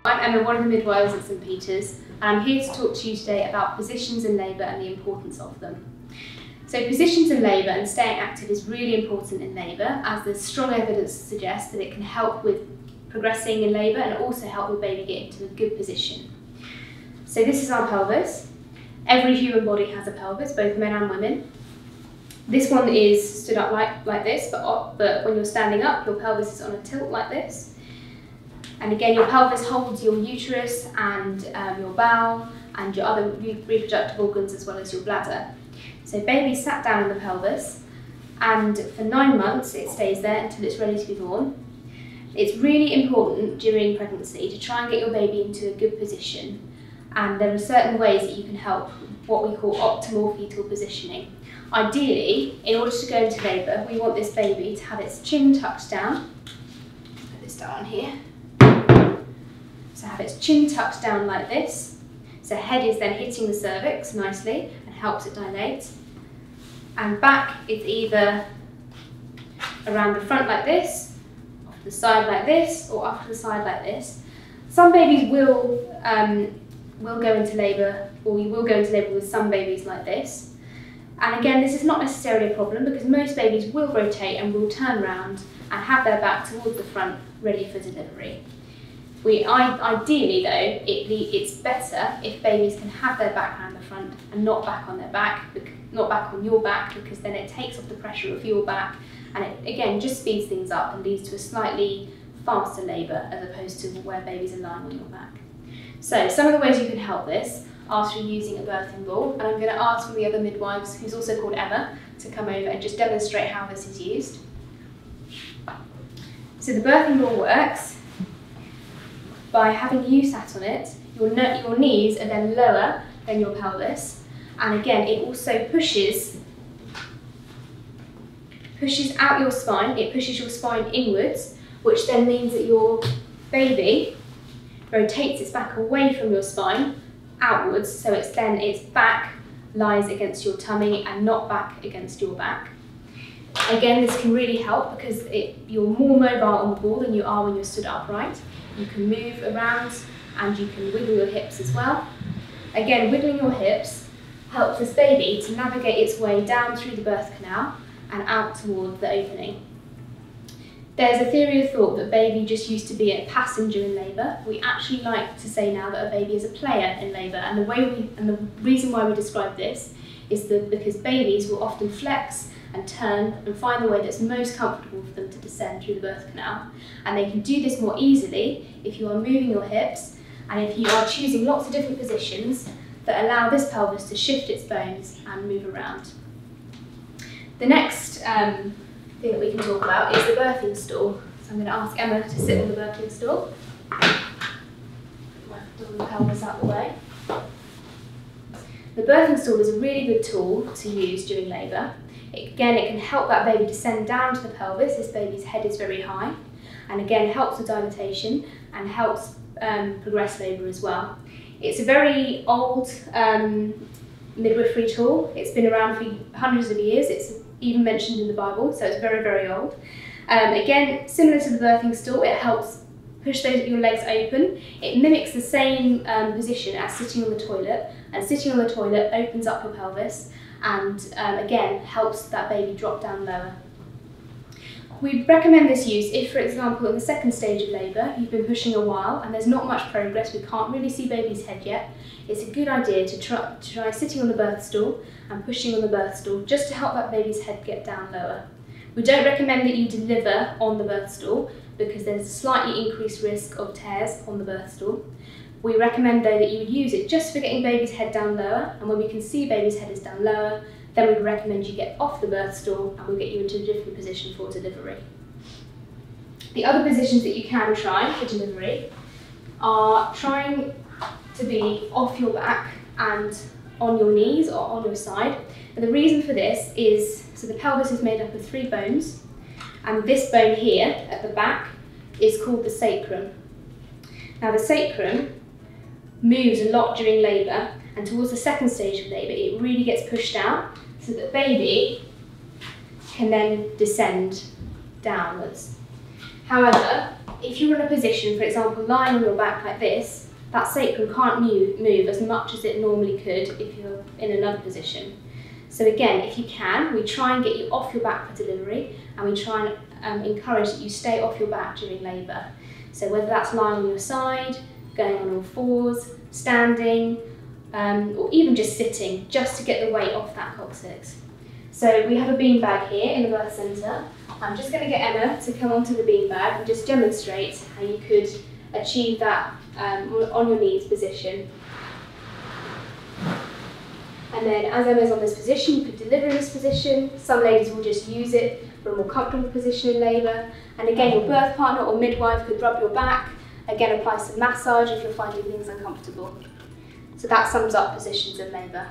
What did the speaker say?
I'm Emma, one of the midwives at St Peter's, and I'm here to talk to you today about positions in labour and the importance of them. So positions in labour and staying active is really important in labour, as there's strong evidence to suggest that it can help with progressing in labour and also help the baby get into a good position. So this is our pelvis. Every human body has a pelvis, both men and women. This one is stood up like this, but when you're standing up, your pelvis is on a tilt like this. And again, your pelvis holds your uterus and your bowel and your other reproductive organs as well as your bladder. So baby sat down in the pelvis, and for 9 months it stays there until it's ready to be born. It's really important during pregnancy to try and get your baby into a good position, and there are certain ways that you can help what we call optimal fetal positioning. Ideally, in order to go into labour, we want this baby to have its chin tucked down. Put this down here. So have its chin tucked down like this. So head is then hitting the cervix nicely and helps it dilate. And back is either around the front like this, off to the side like this, or off to the side like this. Some babies will go into labour, or you will go into labour with some babies like this. And again, this is not necessarily a problem because most babies will rotate and will turn around and have their back towards the front, ready for delivery. Ideally though, it's better if babies can have their back around the front and not back on their back, not back on your back, because then it takes off the pressure of your back, and it again just speeds things up and leads to a slightly faster labour as opposed to where babies are lying on your back. So some of the ways you can help this are through using a birthing ball, and I'm going to ask one of the other midwives, who's also called Emma, to come over and just demonstrate how this is used. So the birthing ball works by having you sat on it. Your knees are then lower than your pelvis, and again it also pushes out your spine. It pushes your spine inwards, which then means that your baby rotates its back away from your spine outwards, so its back lies against your tummy and not back against your back. Again, this can really help because you're more mobile on the ball than you are when you're stood upright. You can move around and you can wiggle your hips as well. Again, wiggling your hips helps this baby to navigate its way down through the birth canal and out toward the opening. There's a theory of thought that baby just used to be a passenger in labour. We actually like to say now that a baby is a player in labour, and the reason why we describe this is that because babies will often flex and turn and find the way that's most comfortable for them to descend through the birth canal, and they can do this more easily if you are moving your hips and if you are choosing lots of different positions that allow this pelvis to shift its bones and move around. The next thing that we can talk about is the birthing stool. So I'm going to ask Emma to sit on the birthing stool. Put the pelvis out the way. The birthing stool is a really good tool to use during labour. Again, it can help that baby descend down to the pelvis. This baby's head is very high, and again helps with dilatation and helps progress labour as well. It's a very old midwifery tool. It's been around for hundreds of years. It's even mentioned in the Bible, so it's very, very old. Again, similar to the birthing stool, it helps push your legs open. It mimics the same position as sitting on the toilet, and sitting on the toilet opens up your pelvis and again helps that baby drop down lower. We recommend this use if, for example, in the second stage of labour, you've been pushing a while and there's not much progress, we can't really see baby's head yet. It's a good idea to try sitting on the birth stool and pushing on the birth stool just to help that baby's head get down lower. We don't recommend that you deliver on the birth stool because there's a slightly increased risk of tears on the birth stool. We recommend though that you use it just for getting baby's head down lower, and when we can see baby's head is down lower, then we'd recommend you get off the birth stool and we'll get you into a different position for delivery. The other positions that you can try for delivery are trying to be off your back and on your knees or on your side. And the reason for this is, so the pelvis is made up of 3 bones, and this bone here at the back is called the sacrum. Now the sacrum moves a lot during labour, and towards the second stage of labour it really gets pushed out so that baby can then descend downwards. However, if you're in a position, for example, lying on your back like this, that sacrum can't move as much as it normally could if you're in another position. So again, if you can, we try and get you off your back for delivery, and we try and encourage that you stay off your back during labour. So whether that's lying on your side, going on all fours, standing, or even just sitting, just to get the weight off that coccyx. So we have a beanbag here in the birth centre. I'm just going to get Emma to come onto the beanbag and just demonstrate how you could achieve that on your knees position. And then as Emma's on this position, you could deliver in this position. Some ladies will just use it for a more comfortable position in labour. And again, your birth partner or midwife could rub your back. Again, apply some massage if you're finding things uncomfortable. So that sums up positions in labour.